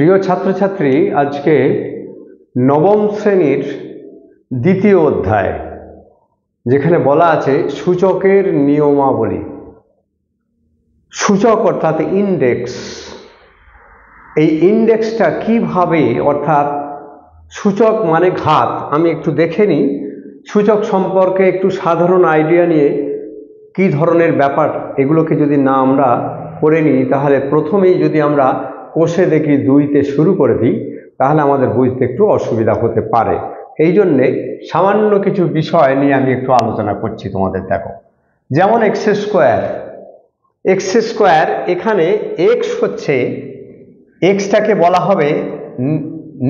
প্রিয় ছাত্রছাত্রী, আজকে নবম শ্রেণীর দ্বিতীয় অধ্যায়, যেখানে বলা আছে সূচকের নিয়মাবলী। সূচক অর্থাৎ ইন্ডেক্স, এই ইন্ডেক্সটা কিভাবে, অর্থাৎ সূচক মানে ঘাত। আমি একটু দেখে নিই সূচক সম্পর্কে একটু সাধারণ আইডিয়া নিয়ে কি ধরনের ব্যাপার, এগুলোকে যদি না আমরা করে নিই তাহলে প্রথমেই যদি আমরা কোষে দেখি 2তে শুরু করে দিই তাহলে আমাদের বুঝতে একটু অসুবিধা হতে পারে। এই জন্যে সামান্য কিছু বিষয় নিয়ে আমি একটু আলোচনা করছি তোমাদের। দেখো, যেমন এক্স স্কোয়ার, এখানে এক্স হচ্ছে, এক্সটাকে বলা হবে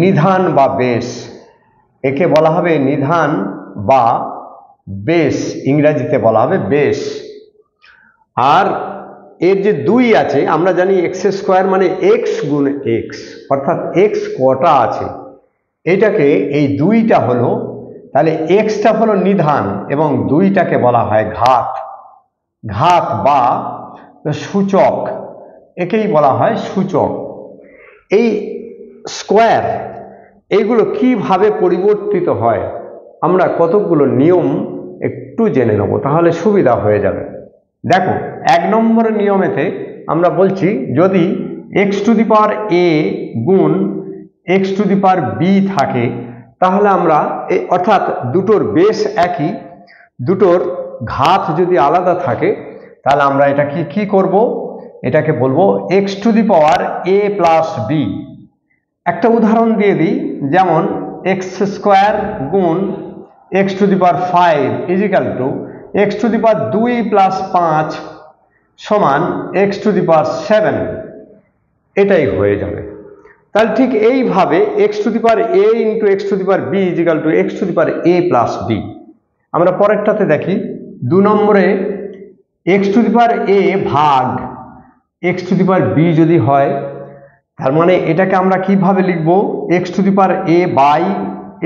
নিধান বা বেস, একে বলা হবে নিধান বা বেস, ইংরেজিতে বলা হবে বেস। আর এর যে 2 আছে, আমরা জানি এক্স স্কোয়ার মানে এক্স গুণ এক্স, অর্থাৎ এক্স কটা আছে এটাকে, এই 2টা হলো, তাহলে এক্সটা হলো নিধান এবং 2টাকে বলা হয় ঘাত। ঘাত বা সূচক, একেই বলা হয় সূচক। এই স্কোয়ার এইগুলো কিভাবে পরিবর্তিত হয় আমরা কতগুলো নিয়ম একটু জেনে নেব, তাহলে সুবিধা হয়ে যাবে। দেখো, 1 নম্বর নিয়মেতে আমরা বলছি যদি x to the power a গুণ x to the power b থাকে, তাহলে আমরা অর্থাৎ দুটোর বেস একই, দুটোর ঘাত যদি আলাদা থাকে তাহলে আমরা এটা কি করব, এটাকে বলবো x to the power a plus b. একটা উদাহরণ দিয়ে দিই, যেমন এক্স স্কোয়ার গুণ x to the power 5 equal to x to the power 2 plus 5 সমান এক্স টু দি পাওয়ার 7, এটাই হয়ে যাবে। তাহলে ঠিক এইভাবে x to the power a into x to the power b equal to x to the power a plus b. আমরা পরেরটাতে দেখি, 2 নম্বরে x to the power a ভাগ x to the power b যদি হয়, তার মানে এটাকে আমরা কিভাবে লিখব, x to the power A by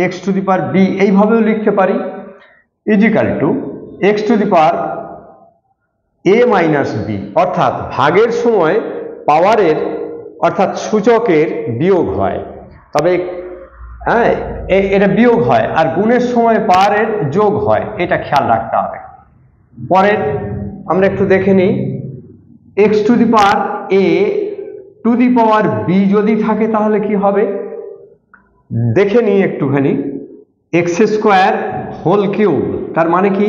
x to the power b, এইভাবেও লিখতে পারি, equal to x to the power A minus b. অর্থাৎ ভাগের সময় পাওয়ারের অর্থাৎ সূচকের বিয়োগ হয়, তবে হ্যাঁ এটা বিয়োগ হয়, আর গুণের সময় পাওয়ারের যোগ হয়, এটা খেয়াল রাখতে হবে। পরের আমরা একটু দেখে নিই, x to the power a to the power b যদি থাকে তাহলে কি হবে দেখে নিই একটুখানি। এক্স স্কোয়ার হোল কিউব, তার মানে কি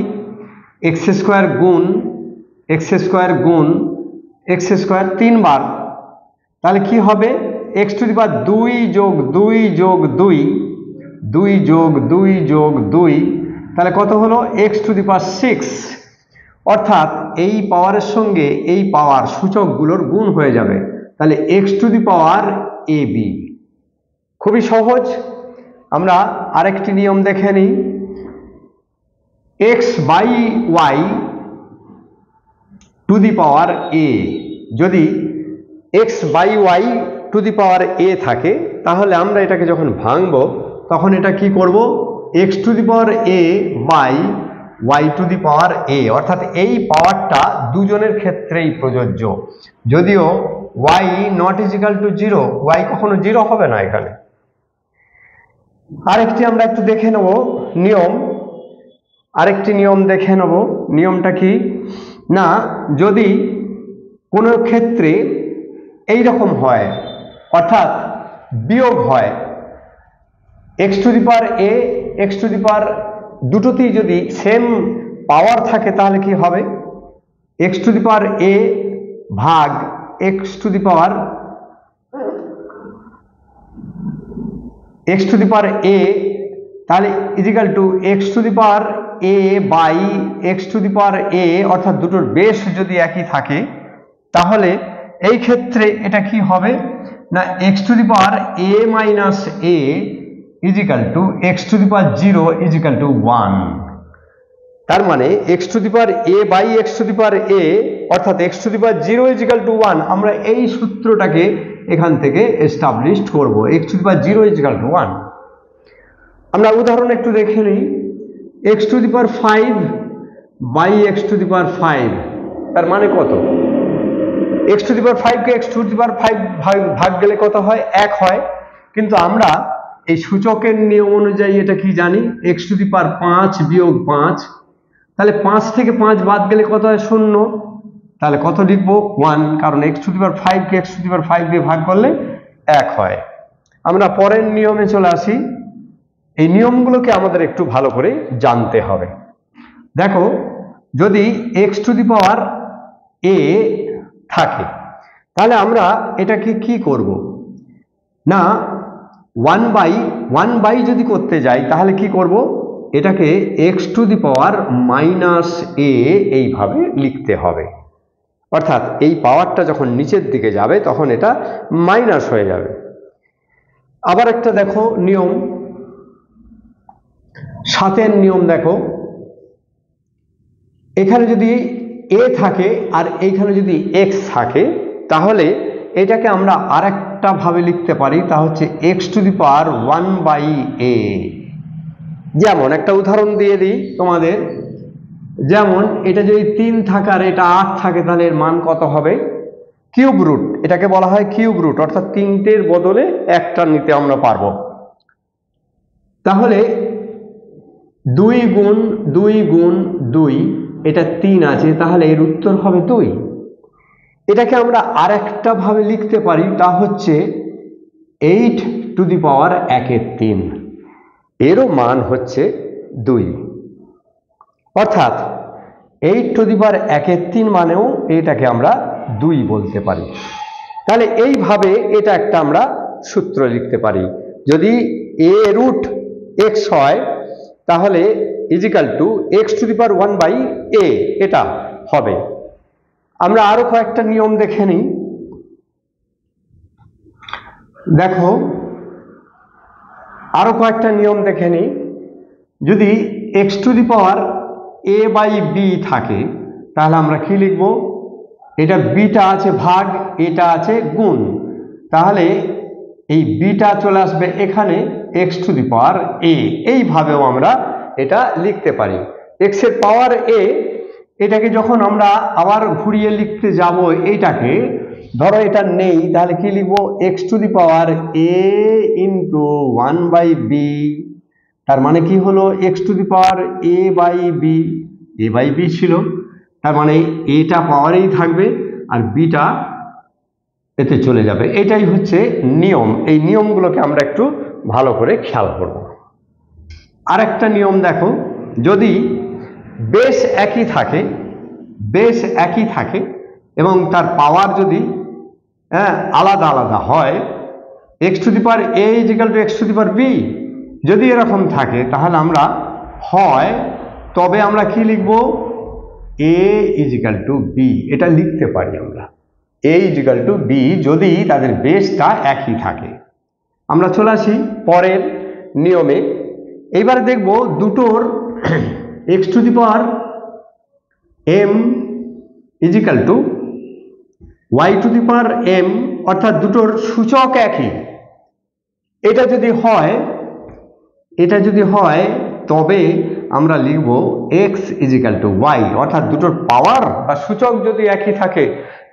এক্স স্কোয়ার গুণ এক্স স্কোয়ার গুণ এক্স স্কোয়ার 3 বার, তাহলে কি হবে এক্স টু দি পাওয়ার 2 যোগ 2 যোগ 2 2 যোগ 2 যোগ 2, তাহলে কত হলো এক্স টু দি পাওয়ার 6। অর্থাৎ এই পাওয়ারের সঙ্গে এই পাওয়ার সূচকগুলোর গুণ হয়ে যাবে, তাহলে X to the power A B. খুবই সহজ। আমরা আরেকটি নিয়ম দেখে নিই, X by Y to the power A, যদি X by Y to the power A থাকে তাহলে আমরা এটাকে যখন ভাঙব তখন এটা কি করব, X to the power A by Y to the power A. অর্থাৎ এই পাওয়ারটা দুজনের ক্ষেত্রেই প্রযোজ্য, যদিও Y not equal to 0, Y কখনো 0 হবে না এখানে। আরেকটি আমরা একটু দেখে নেব নিয়ম, আরেকটি নিয়ম দেখে নেব। নিয়মটা কি না, যদি কোনো ক্ষেত্রে এই রকম হয়, অর্থাৎ বিয়োগ হয়, x to the power A X to the power দুটোতেই যদি সেম পাওয়ার থাকে তাহলে কি হবে, x to the power a ভাগ x to the power A, তাহলে equal to x to the power A by x to the power A. অর্থাৎ দুটোর বেস যদি একই থাকে তাহলে এই ক্ষেত্রে এটা কি হবে না, X to the power A minus A equal to x to the power 0 equal to 1। তার মানে X to the power A by x to the power A অর্থাৎ X to the power 0 equal to 1, আমরা এই সূত্রটাকে এখান থেকে established করব, X to the power 0 equal to 1। আমরা উদাহরণ একটু দেখে নিই, x to the power 5 by x to the power 5, তার মানে কত, এক্স টু দি পাওয়ার 5 কে এক্স টু দি পাওয়ার 5 ভাগ গেলে কত হয়? 1 হয়। কিন্তু আমরা এই সূচকের নিয়ম অনুযায়ী এটা কি জানি? এক্স টু দি পাওয়ার 5 বিয়োগ 5, তাহলে 5 থেকে 5 বাদ গেলে কত হয়? 0। তাহলে কত লিখবো? 1, কারণ এক্স টু দি পাওয়ার 5 কে এক্স টু দি পাওয়ার 5 দিয়ে ভাগ করলে 1 হয়। আমরা পরের নিয়মে চলে আসি। এই নিয়মগুলোকে আমাদের একটু ভালো করে জানতে হবে। দেখো, যদি x to the power A থাকে, তাহলে আমরা এটাকে কি করব না, 1 বাই যদি করতে যাই তাহলে কি করব? এটাকে X to the power minus A এইভাবে লিখতে হবে। অর্থাৎ এই পাওয়ারটা যখন নিচের দিকে যাবে তখন এটা মাইনাস হয়ে যাবে। আবার একটা দেখো নিয়ম, 7 নিয়ম দেখো, এখানে যদি এ থাকে আর এইখানে যদি এক্স থাকে, তাহলে এটাকে আমরা আরেকটা ভাবে লিখতে পারি, তা হচ্ছে X to the power 1 by A. যেমন একটা উদাহরণ দিয়ে দিই তোমাদের, যেমন এটা যদি 3 থাকে আর এটা 8 থাকে, তাহলে এর মান কত হবে? কিউব রুট, এটাকে বলা হয় কিউব রুট, অর্থাৎ 3টের বদলে একটা নিতে আমরা পারবো। তাহলে 2 গুণ 2 গুণ 2, এটা 3 আছে, তাহলে এর উত্তর হবে 2। এটাকে আমরা আরেকটা ভাবে লিখতে পারি, তা হচ্ছে 8 টু দি পাওয়ার 1/3, এরও মান হচ্ছে 2। অর্থাৎ 8 টু দি পাওয়ার 1/3 মানেও এটাকে আমরা 2 বলতে পারি। তাহলে এইভাবে এটা একটা আমরা সূত্র লিখতে পারি। যদি এ রুট এক্স হয়, তাহলে equal to x to the power 1 by A, এটা হবে। আমরা আরো কয়েকটা নিয়ম দেখে নিই। দেখো, আরো কয়েকটা নিয়ম দেখে নিই। যদি x to the power A by b থাকে, তাহলে আমরা কি লিখব? এটা বিটা আছে ভাগ, এটা আছে গুণ, তাহলে এই বিটা চলে আসবে এখানে এক্স টু দি পাওয়ার এ। এইভাবেও আমরা এটা লিখতে পারি। এক্স এর পাওয়ার এ, এটাকে যখন আমরা আবার ঘুরিয়ে লিখতে যাব, এইটাকে ধরো এটা নেই, তাহলে কি লিখবো? X to the power a into 1 by b. তার মানে কি হলো? X to the power A by b, a by b ছিল, তার মানে এটা পাওয়ারেই থাকবে আর বিটা এতে চলে যাবে। এটাই হচ্ছে নিয়ম। এই নিয়মগুলোকে আমরা একটু ভালো করে খেয়াল করব। আরেকটা নিয়ম দেখো, যদি বেস একই থাকে এবং তার পাওয়ার যদি আলাদা আলাদা হয়, x to the power a equal to x to the power b যদি এরকম থাকে, তাহলে আমরা হয় তবে আমরা কি লিখব? এ ইজিক্যাল টু বি, এটা লিখতে পারি আমরা এ ইজিক্যাল টু বি যদি তাদের বেসটা একই থাকে। আমরা চলে আসি পরের নিয়মে। এইবার দেখব দুটোর x to the power m equal to y to the power m, অর্থাৎ দুটোর সূচক একই। এটা যদি হয় তবে আমরা লিখব এক্স ইজিক্যাল টু ওয়াই, অর্থাৎ দুটোর পাওয়ার বা সূচক যদি একই থাকে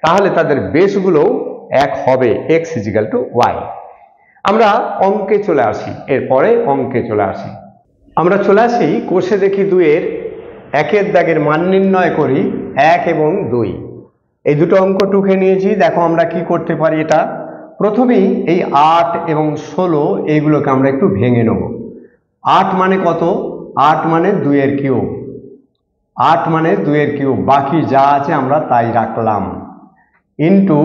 তাহলে তাদের বেসগুলো এক হবে, এক্স ইজিক্যাল টু ওয়াই। আমরা অঙ্কে চলে আসি, এরপরে অঙ্কে চলে আসি। আমরা চলে আসি কোষে দেখি 2-এর 1-এর দাগের মান নির্ণয় করি 1 এবং 2। এই দুটো অঙ্ক টুকে নিয়েছি। দেখো আমরা কি করতে পারি। এটা প্রথমেই এই 8 এবং 16 এইগুলোকে আমরা একটু ভেঙে নেব। 8 মানে কত? 8 মানে 2-এর কিউব, 8 মানে 2-এর কিউব, বাকি যা আছে আমরা তাই রাখলাম, ইন্টু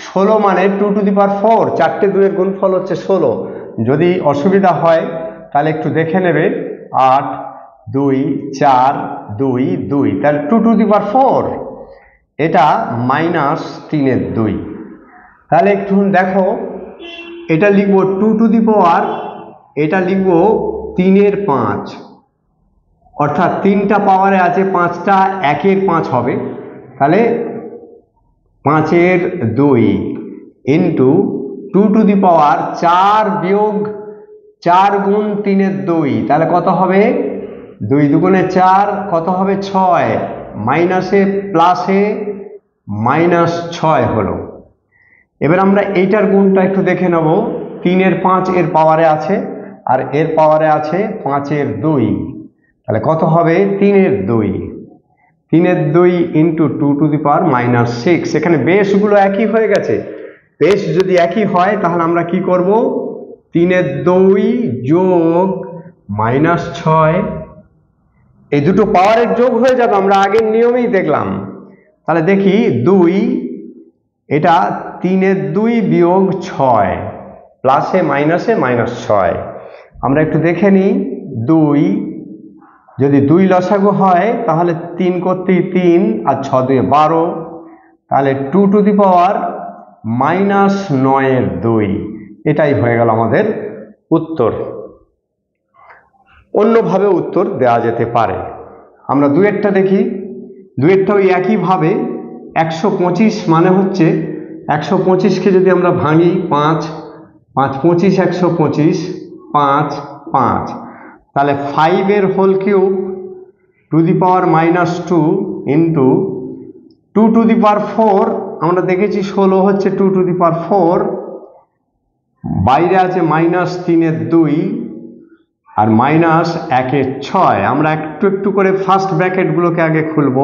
16 মানে 2 টু দি পাওয়ার 4, 4টে 2-এর গুণফল হচ্ছে 16। যদি অসুবিধা হয় তাহলে একটু দেখে নেবে, 8 2 4 2 2, তাহলে 2 টু দি পাওয়ার 4, এটা মাইনাস 3-এর 2। তাহলে একটু দেখো, এটা লিখবো 2 টু দি পাওয়ার, এটা লিখবো 3-এর 5, অর্থাৎ 3টা পাওয়ারে আছে, 5টা 1-এর 5 হবে, তাহলে 5-এর 2 ইন্টু 2 টু দি পাওয়ার 4 বিয়োগ 4 গুণ 3-এর 2, তাহলে কত হবে? 2 দুগুণে 4, কত হবে? 6, মাইনাসে প্লাসে -6 হলো। এবার আমরা এইটার গুণটা একটু দেখে নেব। 3-এর 5 এর পাওয়ারে আছে, আর এর পাওয়ারে আছে 5-এর 2। তাহলে কত হবে? 3-এর 2। 3-এর 2 ইন্টু 2⁻⁻6। এখানে বেসগুলো একই হয়ে গেছে। বেস যদি একই হয় তাহলে আমরা কি করব? 3-এর 2 যোগ -6, এই দুটো পাওয়ারের যোগ হয়ে যাবে, আমরা আগের নিয়মেই দেখলাম। তাহলে দেখি 2, এটা 3-এর 2 বিয়োগ 6, প্লাসে মাইনাসে -6। আমরা একটু দেখে নিই। 2 যদি 2 লসাগু হয় তাহলে 3 করতেই 3, আর 6 2 12, তাহলে 2⁻⁻9-এর 2। এটাই হয়ে গেল আমাদের উত্তর। অন্যভাবে উত্তর দেওয়া যেতে পারে। আমরা 2-এরটা দেখি। 2-এরটা ওই একইভাবে 125 মানে হচ্ছে 125কে যদি আমরা ভাঙি 5, 5 25 125, 5 5, তাহলে 5-এর হোল কিউব (2⁻⁻2) ইন্টু 2⁴। আমরা দেখেছি 16 হচ্ছে 2⁴, বাইরে আছে -3-এর 2 আর -1-এর 6। আমরা একটু একটু করে ফার্স্ট ব্র্যাকেটগুলোকে আগে খুলব।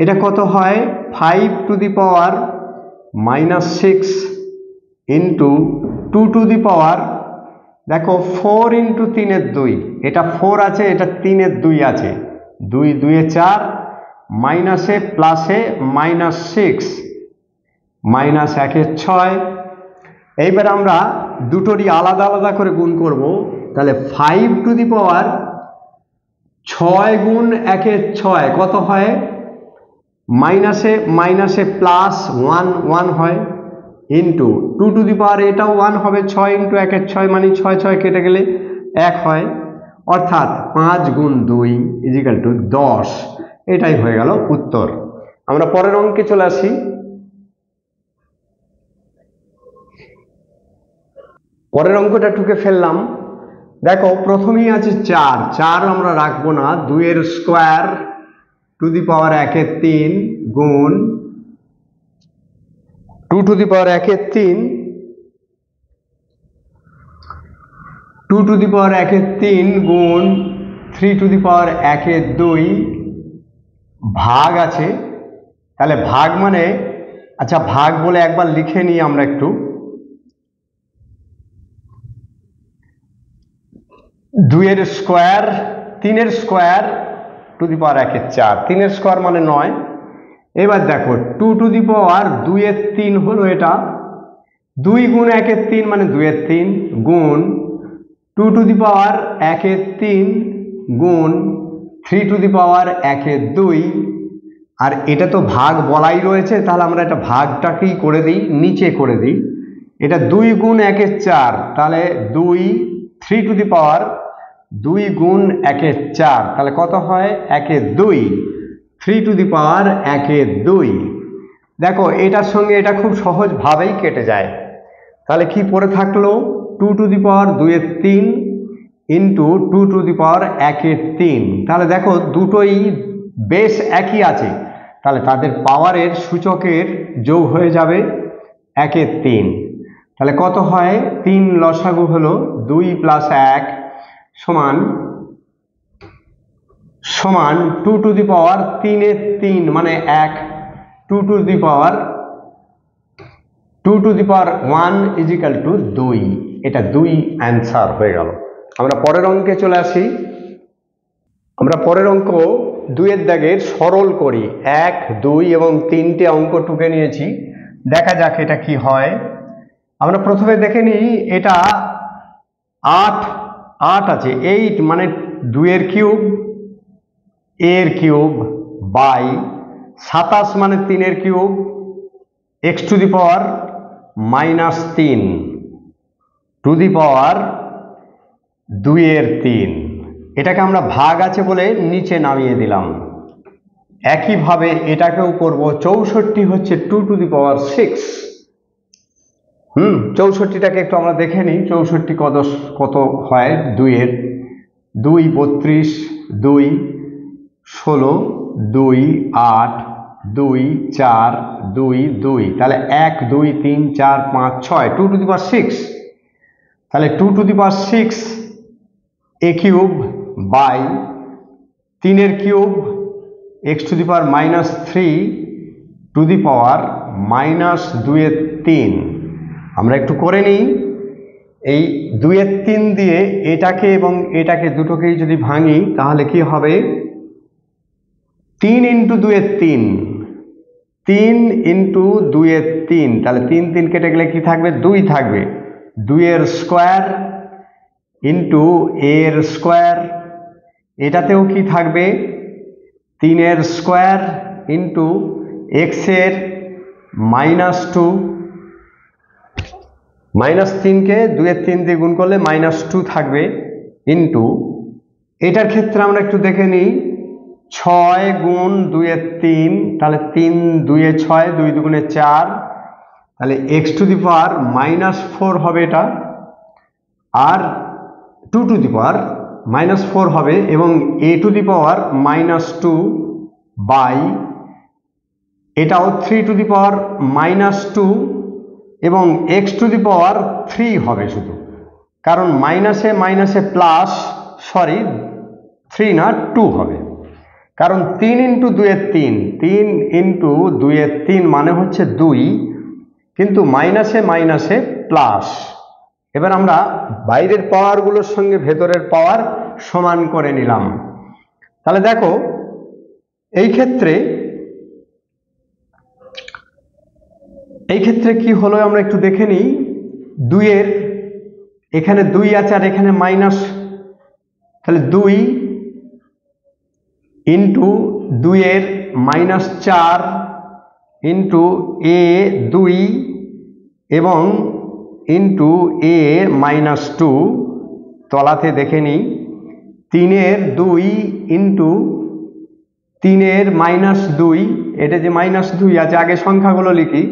এটা কত হয়? 5⁻⁻6 ইন্টু 2⁻, দেখো 4 ইন্টু 3-এর 2, এটা 4 আছে, এটা 3-এর 2 আছে, 2 2 4, মাইনাসে প্লাসে -6, -1-এর 6। এইবার আমরা দুটোরই আলাদা আলাদা করে গুণ করব। তাহলে 5⁻6 গুণ 1-এর 6 কত হয়? মাইনাসে মাইনাসে প্লাস 1 1 হয়, ইন্টু 2⁻, এটাও 1 হবে। 6 ইন্টু 1-এর 6 মানে 6 6 কেটে গেলে 1 হয়, অর্থাৎ 5 গুণ 2 = 10। এটাই হয়ে গেল উত্তর। আমরা পরের অঙ্কে চলে আসি। পরের অঙ্কটা টুকে ফেললাম। দেখো প্রথমেই আছে 4, 4 আমরা রাখবো না। 2-এর স্কোয়ার (1-এর 3) গুণ 2⁻⁻1-এর 3, 2⁻⁻1-এর 3 গুণ 3⁻1-এর 2 ভাগ আছে। তাহলে ভাগ মানে, আচ্ছা ভাগ বলে একবার লিখে নিই আমরা একটু। 2-এর স্কোয়ার, 3-এর স্কোয়ার (1-এর 4), 3-এর স্কোয়ার মানে 9। এবার দেখো 2⁻2-এর 3 হলো এটা, 2 গুণ 1-এর 3 মানে 2-এর 3 গুণ 2⁻1-এর 3 গুণ 3⁻1-এর 2। আর এটা তো ভাগ বলাই রয়েছে, তাহলে আমরা এটা ভাগটাকেই করে দিই, নিচে করে দিই। এটা 2 গুণ 1-এর 4, তাহলে 2 2 গুণ 1-এর 4, তাহলে কত হয়? 1-এর 2, 3⁻1-এর 2। দেখো এটার সঙ্গে এটা খুব সহজভাবেই কেটে যায়। তাহলে কি পড়ে থাকলো? 2⁻2-এর 3 ইন্টু 2⁻1-এর 3। তাহলে দেখো দুটোই বেশ একই আছে, তাহলে তাদের পাওয়ারের সূচকের যোগ হয়ে যাবে 1-এর 3। তাহলে কত হয়? 3 লসাগু হলো 2 + 1 সমান 2⁻3-এর 3 মানে 1, 2⁻1 = 2। এটা 2 অ্যান্সার হয়ে গেল। আমরা পরের অঙ্কে চলে আসি। আমরা পরের অঙ্ক 2-এর দাগের সরল করি। 1 2 এবং 3টে অঙ্ক টুকে নিয়েছি, দেখা যাক এটা কি হয়। আমরা প্রথমে দেখে নিই, এটা 8 8 আছে, 8 মানে 2-এর কিউব, এর কিউব বাই 27 মানে 3-এর কিউব, (x⁻³ -3 2-এর 3)। এটাকে আমরা ভাগ আছে বলে নিচে নামিয়ে দিলাম। একইভাবে এটাকেও করব। 64 হচ্ছে 2⁶। 64টাকে একটু আমরা দেখে নিই। 64 কত হয়? 2-এর 2 32, 2 16, 2 8, 2 4 2 2, তাহলে 1 2 3 4 5 6, 2 টু দি পাওয়ার 6, তাহলে 2 to the power 6 a cube by 3 এর cube x to the power -3 to the power -2 এর 3। আমরা একটু করে নিই, এই 2 এর 3 দিয়ে এটাকে এবং এটাকে দুটোকেই যদি ভাঙি তাহলে কি হবে, 3 ইন্টু 2 এর 3, 3 ইন্টু 2 এর 3, তাহলে 3 3 কেটে গেলে কি থাকবে, 2 থাকবে, 2 এর স্কোয়ার ইন্টু এর স্কোয়ার, এটাতেও কি থাকবে, 3 এর স্কোয়ার ইন্টু এক্স এর -2, -3কে 2 এর 3 দিয়ে গুণ করলে -2 থাকবে, ইন্টু এটার ক্ষেত্রে আমরা একটু দেখে নিই, 6 গুণ 2 এর 3, তাহলে 3 2 এ 6, 2 দুগুণে 4, তাহলে x টু দি পাওয়ার -4 হবে এটা, আর 2 টু দি পাওয়ার -4 হবে, এবং a to the power -2 by এটাও 3 টু দি পাওয়ার -2 এবং x টু দি পাওয়ার 3 হবে শুধু, কারণ মাইনাসে মাইনাসে প্লাস, সরি 3 না 2 হবে, কারণ 3 ইন্টু 2 এর 3, 3 ইন্টু 2 এর 3 মানে হচ্ছে 2, কিন্তু মাইনাসে মাইনাসে প্লাস। এবার আমরা বাইরের পাওয়ারগুলোর সঙ্গে ভেতরের পাওয়ার সমান করে নিলাম। তাহলে দেখো এই ক্ষেত্রে কি হলো আমরা একটু দেখে নিই, 2 এর এখানে 2 আছে আর এখানে মাইনাস, তাহলে 2 ইন্টু 2 এর -4 ইন্টু a 2 এবং ইন্টু a -2, তলাতে দেখে নিই 3 এর 2 ইন্টু 3 এর -2, এটা যে -2 আছে আগে সংখ্যাগুলো লিখি,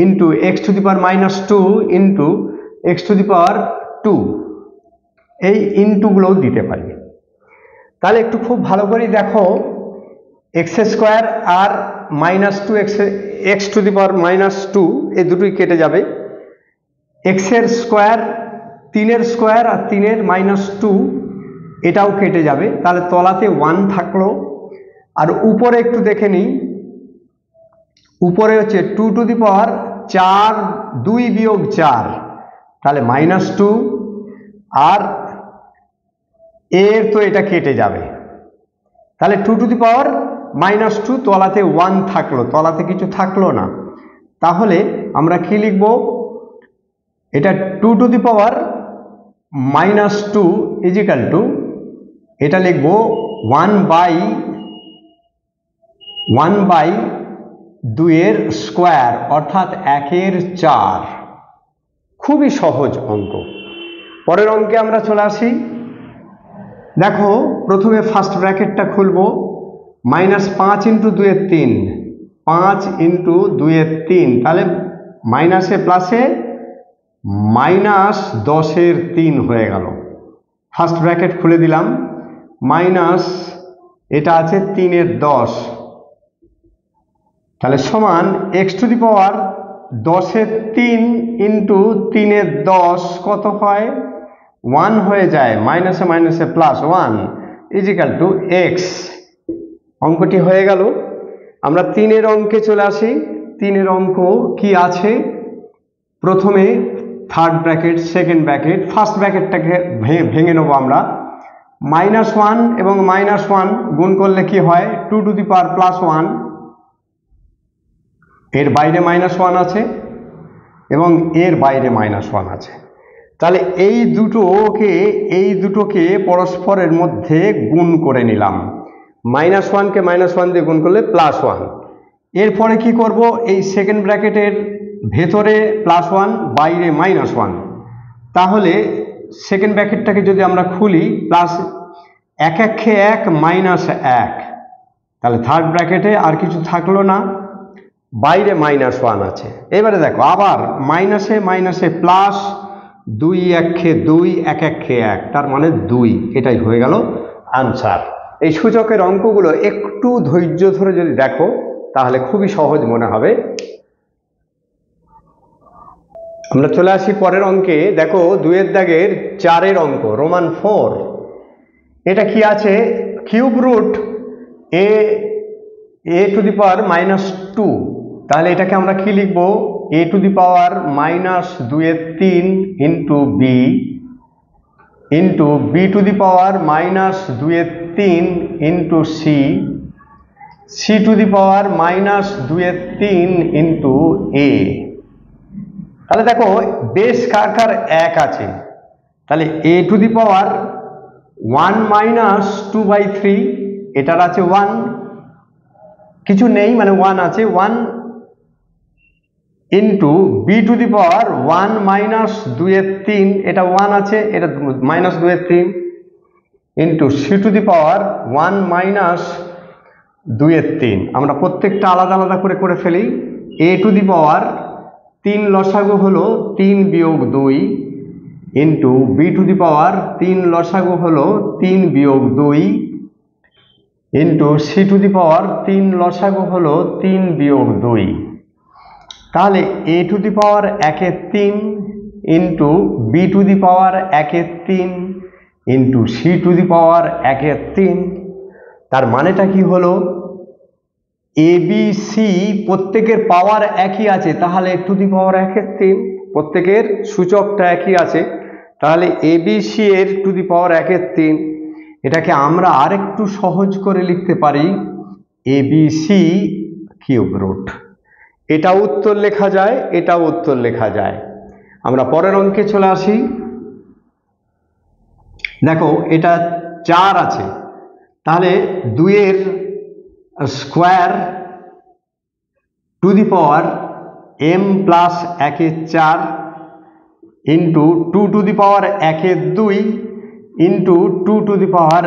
into x to the power -2 into x to the power 2, এই ইন্টুগুলোও দিতে পারি। তাহলে একটু খুব ভালো করে দেখো, x স্কোয়ার আর -2x, x to the power -2 এই দুটোই কেটে যাবে, x এর স্কোয়ার 3 এর স্কোয়ার আর 3 এর -2 এটাও কেটে যাবে, তাহলে তলাতে 1 থাকলো, আর উপরে একটু দেখে নিই, উপরে হচ্ছে 2 টু দি পাওয়ার 4 2 বিয়োগ 4, তাহলে -2, আর এর তো এটা কেটে যাবে, তাহলে 2 টু দি পাওয়ার -2, তলাতে 1 থাকলো, তলাতে কিছু থাকলো না, তাহলে আমরা কি লিখব, এটা 2 to the power -2 equal to, এটা লিখব 1 বাই 2 এর স্কোয়ার, অর্থাৎ 1 এর 4। খুবই সহজ অঙ্ক। পরের অঙ্কে আমরা চলে আসি। দেখো প্রথমে ফার্স্ট ব্র্যাকেটটা খুলব, -5 ইন্টু 2 এর 3, 5 ইন্টু 2 এর 3, তাহলে মাইনাসে প্লাসে -10 এর 3 হয়ে গেল। ফার্স্ট ব্র্যাকেট খুলে দিলাম, মাইনাস এটা আছে 3 এর 10, তাহলে সমান x টু দি পাওয়ার 10 এর 3 ইন্টু 3 এর 10 কত হয়, 1 হয়ে যায়, মাইনাসে মাইনাসে প্লাস 1 ইজিক্যাল টু x। অঙ্কটি হয়ে গেল। আমরা 3 এর অঙ্কে চলে আসি। 3 এর অঙ্ক কি আছে, প্রথমে third bracket, second bracket, first ব্র্যাকেটটাকে ভেঙে নেবো আমরা। -1 এবং -1 গুণ করলে কি হয়, 2 টু দি পাওয়ার +1, এর বাইরে -1 আছে এবং এর বাইরে -1 আছে, তাহলে এই দুটোকে পরস্পরের মধ্যে গুণ করে নিলাম। -1 কে -1 দিয়ে গুণ করলে +1। এরপরে কি করব, এই সেকেন্ড ব্র্যাকেটের ভেতরে +1, বাইরে -1, তাহলে সেকেন্ড ব্র্যাকেটটাকে যদি আমরা খুলি, প্লাস 1 1 1 -1, তাহলে থার্ড ব্র্যাকেটে আর কিছু থাকলো না, বাইরে -1 আছে। এবারে দেখো আবার মাইনাসে মাইনাসে প্লাস, 2 1 2 1 1 1, তার মানে 2, এটাই হয়ে গেল আনসার। এই সূচকের অঙ্কগুলো একটু ধৈর্য ধরে যদি দেখো তাহলে খুবই সহজ মনে হবে। আমরা চলে আসি পরের অঙ্কে। দেখো 2 দাগের 4 অঙ্ক, রোমান 4। এটা কি আছে? Cube root a to the power -2। তাহলে এটাকে আমরা কি লিখব? a to the power -2/3 into B into B to the power -2/3 into C, C to the power -2/3 into A. তাহলে দেখো বেস কার কার 1 আছে, তাহলে a টু দি পাওয়ার 1 - 2/3, এটার আছে 1, কিছু নেই মানে 1 আছে, 1 into B to the power 1 - 2/3, এটা 1 আছে, এটা -2/3 into C to the power 1 - 2/3। আমরা প্রত্যেকটা আলাদা আলাদা করে করে ফেলি। a টু দি পাওয়ার 3 লসাগু হলো 3 - 2 into B to the power 3 লসাগু হলো 3 - 2 into C to the power 3 লসাগু হলো 3 - 2। তাহলে a to the power 1/3 into B to the power 1/3 into C to the power 1/3। তার মানেটা কি হলো? এ বি সি প্রত্যেকের পাওয়ার একই আছে, তাহলে টু দি পাওয়ার 1/3, প্রত্যেকের সূচকটা একই আছে, তাহলে এ বি সি এর টু দি পাওয়ার 1/3। এটাকে আমরা আরেকটু সহজ করে লিখতে পারি A B C cube root. এটাও উত্তর লেখা যায়, এটাও উত্তর লেখা যায়। আমরা পরের অঙ্কে চলে আসি। দেখো এটা 4 আছে, তাহলে 2 এর square two the power m plus 1/4 into 2 to the power 1/2 into 2 to the power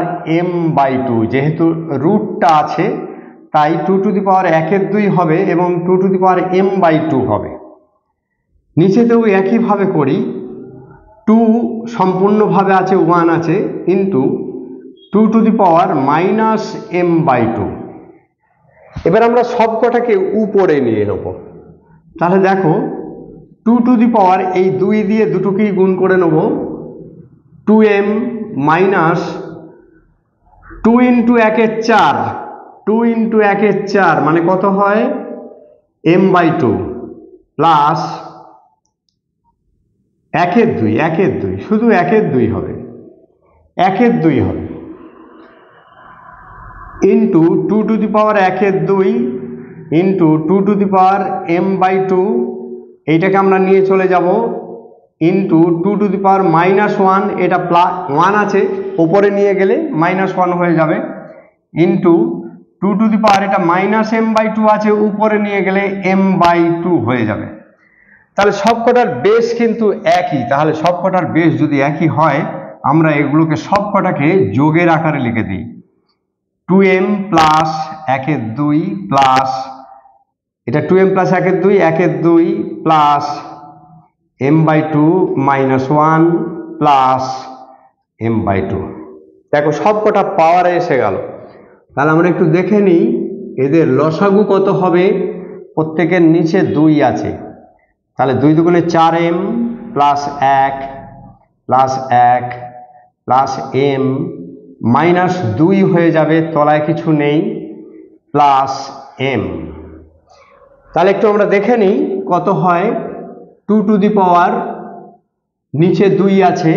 m/2। যেহেতু রুটটা আছে তাই 2 টু দি পাওয়ার 1/2 হবে এবং 2 টু দি পাওয়ার m/2 হবে। নিচেতেও একইভাবে করি, 2 সম্পূর্ণভাবে আছে 1 আছে into 2 to the power -m/2। এবার আমরা সব কটাকে উপরে নিয়ে নেব। তাহলে দেখো 2 টু দি পাওয়ার এই 2 দিয়ে দুটোকেই গুণ করে নেব, 2m মাইনাস 2 ইন্টু 1/4, 2 ইন্টু 1/4 মানে কত হয়? m/2 প্লাস 1/2, 1/2 শুধু 1/2 হবে, 1/2 হবে into 2 to the power 1/2 into 2 to the power m/2। এইটাকে আমরা নিয়ে চলে যাব ইন্টু 2 টু দি পাওয়ার -1, এটা প্লাস 1 আছে, উপরে নিয়ে গেলে -1 হয়ে যাবে ইন্টু 2 টু দি পাওয়ার এটা -m/2 আছে, উপরে নিয়ে গেলে m/2 হয়ে যাবে। তাহলে সবকটার বেস কিন্তু একই, তাহলে সবকটার বেস যদি একই হয় আমরা এগুলোকে সবকটাকে যোগের আকারে লিখে দিই। 2m প্লাস 1/2 প্লাস এটা 2m plus 1/2, 1/2 plus m/2 -1 plus m/2। দেখো সবকটা পাওয়ারে এসে গেল। তাহলে আমরা একটু দেখে নিই এদের লসাগু কত হবে। প্রত্যেকের নিচে 2 আছে, তাহলে 2 দুগুণে 4m plus 1 plus 1 plus m -2 হয়ে যাবে, তলায় কিছু নেই, প্লাস m। তাহলে একটু আমরা দেখে নিই কত হয়। 2 টু দি পাওয়ার নিচে 2 আছে,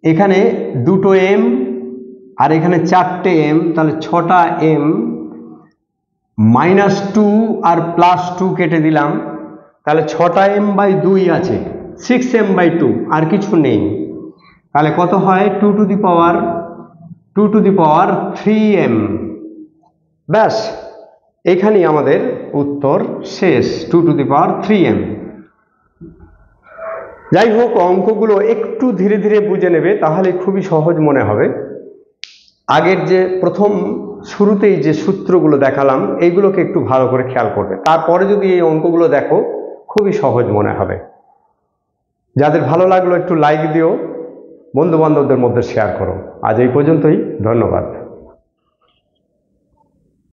এখানে দুটো m আর এখানে 4টে m, তাহলে 6টা m, -2 আর +2 কেটে দিলাম, তাহলে 6টা m/2 আছে, 6m/2, আর কিছু নেই। তাহলে কত হয়? 2 টু দি পাওয়ার 3m। ব্যাস, এখানেই আমাদের উত্তর শেষ, 2 টু দি পাওয়ার 3m। যাই হোক, অঙ্কগুলো একটু ধীরে ধীরে বুঝে নেবে, তাহলে খুবই সহজ মনে হবে। আগের যে প্রথম শুরুতেই যে সূত্রগুলো দেখালাম এইগুলোকে একটু ভালো করে খেয়াল করবে, তারপরে যদি এই অঙ্কগুলো দেখো খুবই সহজ মনে হবে। যাদের ভালো লাগলো একটু লাইক দিও, বন্ধু বান্ধবদের মধ্যে শেয়ার করো। আজ এই পর্যন্তই, ধন্যবাদ।